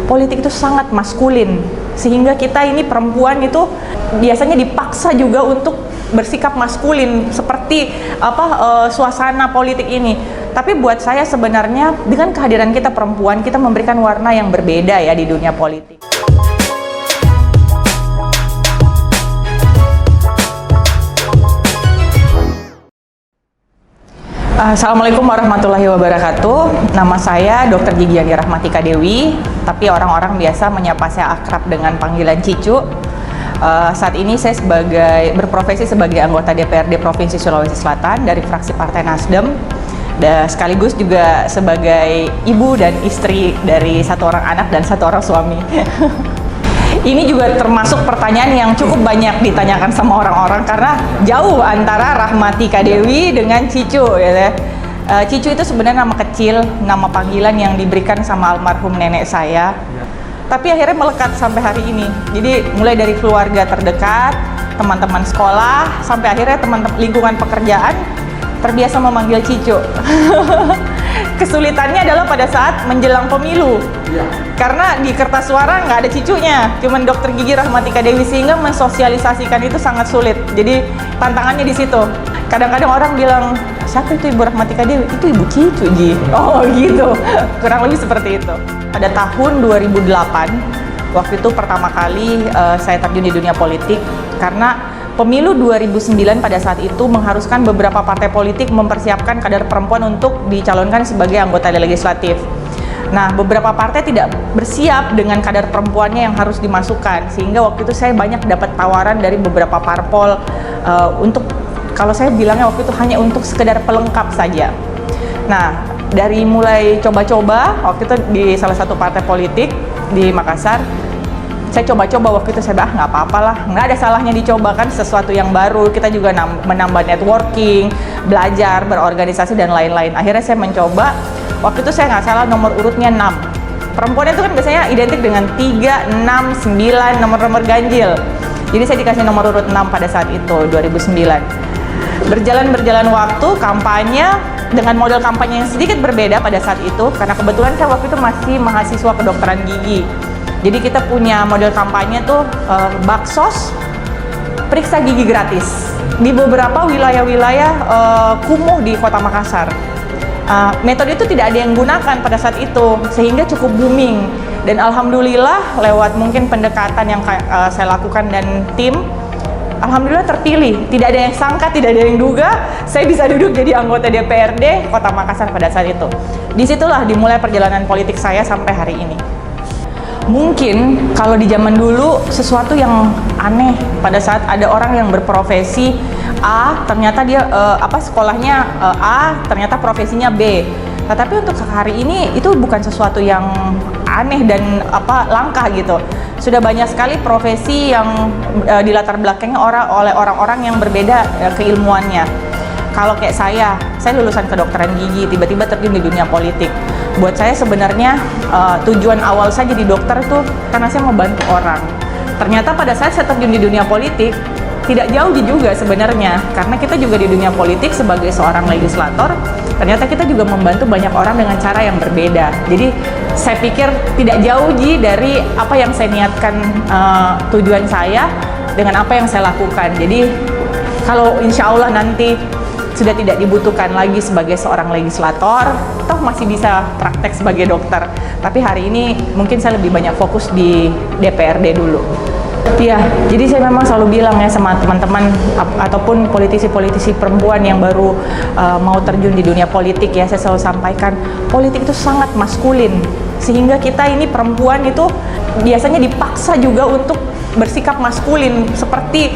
politik itu sangat maskulin, sehingga kita ini perempuan itu biasanya dipaksa juga untuk bersikap maskulin seperti suasana politik ini. Tapi buat saya sebenarnya dengan kehadiran kita perempuan, kita memberikan warna yang berbeda ya di dunia politik. Assalamualaikum warahmatullahi wabarakatuh. Nama saya Dr. Gigi Yani Rahmatika Dewi, tapi orang-orang biasa menyapa saya akrab dengan panggilan Cicu. Saat ini saya berprofesi sebagai anggota DPRD Provinsi Sulawesi Selatan dari fraksi Partai Nasdem, dan sekaligus juga sebagai ibu dan istri dari satu orang anak dan satu orang suami. Ini juga termasuk pertanyaan yang cukup banyak ditanyakan sama orang-orang karena jauh antara Rahmatika Dewi dengan Cicu ya. Cicu itu sebenarnya nama kecil, nama panggilan yang diberikan sama almarhum nenek saya. Tapi akhirnya melekat sampai hari ini. Jadi mulai dari keluarga terdekat, teman-teman sekolah, sampai akhirnya teman-teman lingkungan pekerjaan terbiasa memanggil Cicu. Kesulitannya adalah pada saat menjelang pemilu, karena di kertas suara nggak ada Cicunya, cuman Dr. Gigi Rahmatika Dewi, sehingga mensosialisasikan itu sangat sulit. Jadi tantangannya di situ. Kadang-kadang orang bilang, siapa itu Ibu Rahmatika Dewi? Itu Ibu Cicu, Ji. Oh gitu, kurang lebih seperti itu. Pada tahun 2008, waktu itu pertama kali saya terjun di dunia politik, karena Pemilu 2009 pada saat itu mengharuskan beberapa partai politik mempersiapkan kader perempuan untuk dicalonkan sebagai anggota legislatif. Nah, beberapa partai tidak bersiap dengan kader perempuannya yang harus dimasukkan, sehingga waktu itu saya banyak dapat tawaran dari beberapa parpol untuk, kalau saya bilangnya waktu itu hanya untuk sekedar pelengkap saja. Nah, dari mulai coba-coba, waktu itu di salah satu partai politik di Makassar, saya coba-coba waktu itu, saya nggak apa-apalah, nggak ada salahnya dicoba, kan sesuatu yang baru, kita juga menambah networking, belajar, berorganisasi dan lain-lain. Akhirnya saya mencoba, waktu itu saya nggak salah nomor urutnya 6. Perempuan itu kan biasanya identik dengan 3, 6, 9, nomor-nomor ganjil. Jadi saya dikasih nomor urut 6 pada saat itu, 2009. Berjalan waktu, kampanye dengan model kampanye yang sedikit berbeda pada saat itu, karena kebetulan saya waktu itu masih mahasiswa kedokteran gigi. Jadi kita punya model kampanye tuh baksos, periksa gigi gratis di beberapa wilayah-wilayah kumuh di Kota Makassar. Metode itu tidak ada yang gunakan pada saat itu, sehingga cukup booming. Dan alhamdulillah lewat mungkin pendekatan yang saya lakukan dan tim, alhamdulillah terpilih. Tidak ada yang sangka, tidak ada yang duga, saya bisa duduk jadi anggota DPRD Kota Makassar pada saat itu. Disitulah dimulai perjalanan politik saya sampai hari ini. Mungkin kalau di zaman dulu sesuatu yang aneh pada saat ada orang yang berprofesi A, ternyata dia sekolahnya A, ternyata profesinya B. Tetapi untuk hari ini itu bukan sesuatu yang aneh dan langka gitu. Sudah banyak sekali profesi yang dilatar belakangnya oleh orang-orang yang berbeda keilmuannya. Kalau kayak saya lulusan kedokteran gigi, tiba-tiba terjun di dunia politik. Buat saya sebenarnya tujuan awal saya jadi dokter itu karena saya mau bantu orang. Ternyata pada saat saya terjun di dunia politik, tidak jauh juga sebenarnya, karena kita juga di dunia politik sebagai seorang legislator, ternyata kita juga membantu banyak orang dengan cara yang berbeda. Jadi saya pikir tidak jauh dari apa yang saya niatkan, tujuan saya dengan apa yang saya lakukan. Jadi kalau insya Allah nanti sudah tidak dibutuhkan lagi sebagai seorang legislator, toh masih bisa praktek sebagai dokter. Tapi hari ini mungkin saya lebih banyak fokus di DPRD dulu. Iya, jadi saya memang selalu bilang ya sama teman-teman ataupun politisi-politisi perempuan yang baru mau terjun di dunia politik ya, saya selalu sampaikan, politik itu sangat maskulin, sehingga kita ini perempuan itu biasanya dipaksa juga untuk bersikap maskulin seperti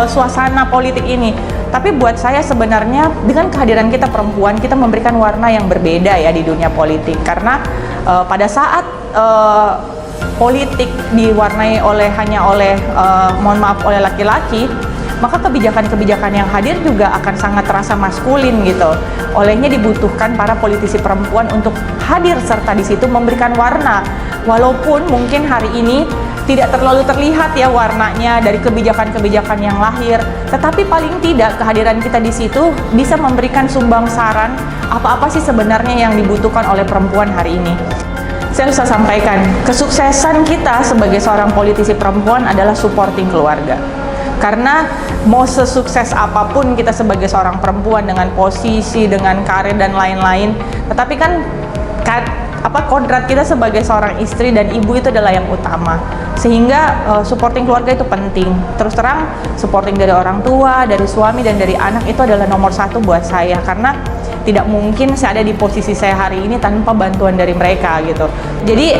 suasana politik ini. Tapi buat saya sebenarnya dengan kehadiran kita perempuan, kita memberikan warna yang berbeda ya di dunia politik. Karena pada saat politik diwarnai hanya oleh laki-laki, maka kebijakan-kebijakan yang hadir juga akan sangat terasa maskulin gitu. Olehnya dibutuhkan para politisi perempuan untuk hadir serta di situ memberikan warna. Walaupun mungkin hari ini tidak terlalu terlihat ya warnanya dari kebijakan-kebijakan yang lahir, tetapi paling tidak kehadiran kita di situ bisa memberikan sumbang saran apa-apa sih sebenarnya yang dibutuhkan oleh perempuan hari ini. Saya bisa sampaikan, kesuksesan kita sebagai seorang politisi perempuan adalah supporting keluarga. Karena mau sesukses apapun kita sebagai seorang perempuan dengan posisi, dengan karir dan lain-lain, tetapi kan kodrat kita sebagai seorang istri dan ibu itu adalah yang utama. Sehingga supporting keluarga itu penting. Terus terang, supporting dari orang tua, dari suami dan dari anak itu adalah nomor satu buat saya, karena tidak mungkin saya ada di posisi saya hari ini tanpa bantuan dari mereka gitu. Jadi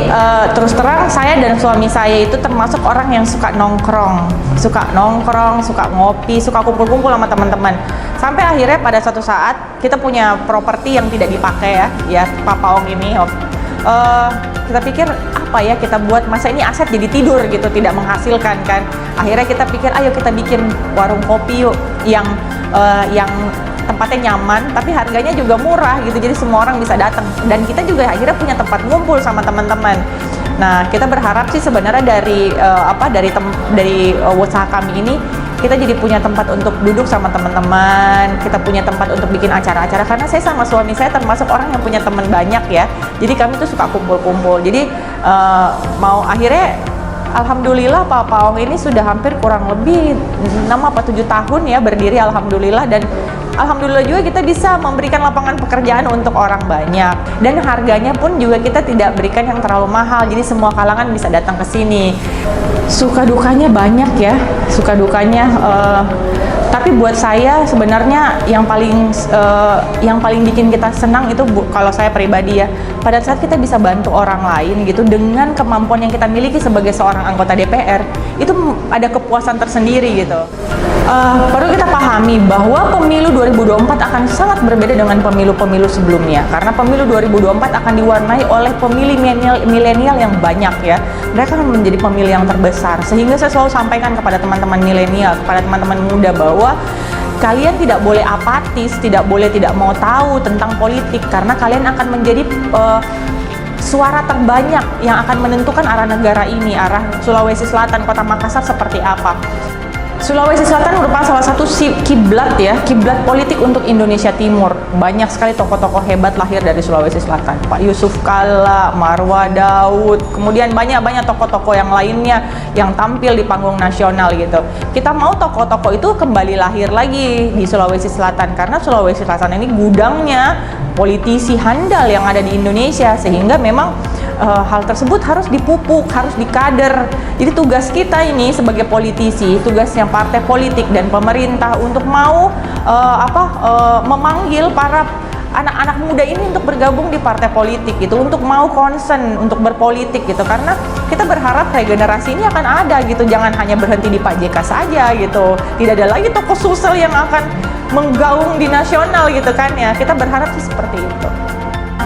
terus terang, saya dan suami saya itu termasuk orang yang suka nongkrong, suka ngopi, suka kumpul-kumpul sama teman-teman. Sampai akhirnya pada suatu saat kita punya properti yang tidak dipakai ya Papa Ong ini. Kita pikir apa ya kita buat, masa ini aset jadi tidur gitu, tidak menghasilkan kan. Akhirnya kita pikir ayo kita bikin warung kopi yuk yang tempatnya nyaman tapi harganya juga murah gitu, jadi semua orang bisa datang dan kita juga akhirnya punya tempat ngumpul sama teman-teman. Nah, kita berharap sih sebenarnya dari usaha kami ini kita jadi punya tempat untuk duduk sama teman-teman, kita punya tempat untuk bikin acara-acara, karena saya sama suami saya termasuk orang yang punya teman banyak ya, jadi kami tuh suka kumpul-kumpul. Jadi mau akhirnya alhamdulillah Papa Ong ini sudah hampir kurang lebih 6 atau 7 tahun ya berdiri, alhamdulillah, dan alhamdulillah juga kita bisa memberikan lapangan pekerjaan untuk orang banyak, dan harganya pun juga kita tidak berikan yang terlalu mahal, jadi semua kalangan bisa datang ke sini. Suka dukanya banyak ya, suka dukanya, tapi buat saya sebenarnya yang paling bikin kita senang itu kalau saya pribadi ya, pada saat kita bisa bantu orang lain gitu dengan kemampuan yang kita miliki sebagai seorang anggota DPR, itu ada kepuasan tersendiri gitu. Perlu kita pahami bahwa pemilu 2024 akan sangat berbeda dengan pemilu-pemilu sebelumnya, karena pemilu 2024 akan diwarnai oleh pemilih milenial yang banyak ya. Mereka akan menjadi pemilih yang terbesar, sehingga saya selalu sampaikan kepada teman-teman milenial, kepada teman-teman muda bahwa kalian tidak boleh apatis, tidak boleh tidak mau tahu tentang politik, karena kalian akan menjadi suara terbanyak yang akan menentukan arah negara ini, arah Sulawesi Selatan, Kota Makassar seperti apa. Sulawesi Selatan merupakan salah satu kiblat ya, kiblat politik untuk Indonesia Timur. Banyak sekali tokoh-tokoh hebat lahir dari Sulawesi Selatan. Pak Yusuf Kalla, Marwah Daud, kemudian banyak tokoh-tokoh yang lainnya yang tampil di panggung nasional gitu. Kita mau tokoh-tokoh itu kembali lahir lagi di Sulawesi Selatan, karena Sulawesi Selatan ini gudangnya politisi handal yang ada di Indonesia, sehingga memang hal tersebut harus dipupuk, harus dikader. Jadi tugas kita ini sebagai politisi, tugasnya partai politik dan pemerintah untuk mau memanggil para anak-anak muda ini untuk bergabung di partai politik gitu, untuk mau concern untuk berpolitik gitu, karena kita berharap regenerasi ini akan ada gitu, jangan hanya berhenti di Pak JK saja gitu, tidak ada lagi tokoh Sulsel yang akan menggaung di nasional gitu kan ya, kita berharap sih seperti itu.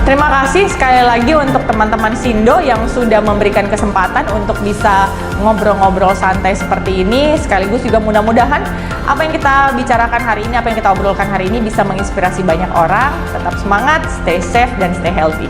Terima kasih sekali lagi untuk teman-teman Sindo yang sudah memberikan kesempatan untuk bisa ngobrol-ngobrol santai seperti ini. Sekaligus juga mudah-mudahan apa yang kita bicarakan hari ini, apa yang kita obrolkan hari ini bisa menginspirasi banyak orang. Tetap semangat, stay safe, dan stay healthy.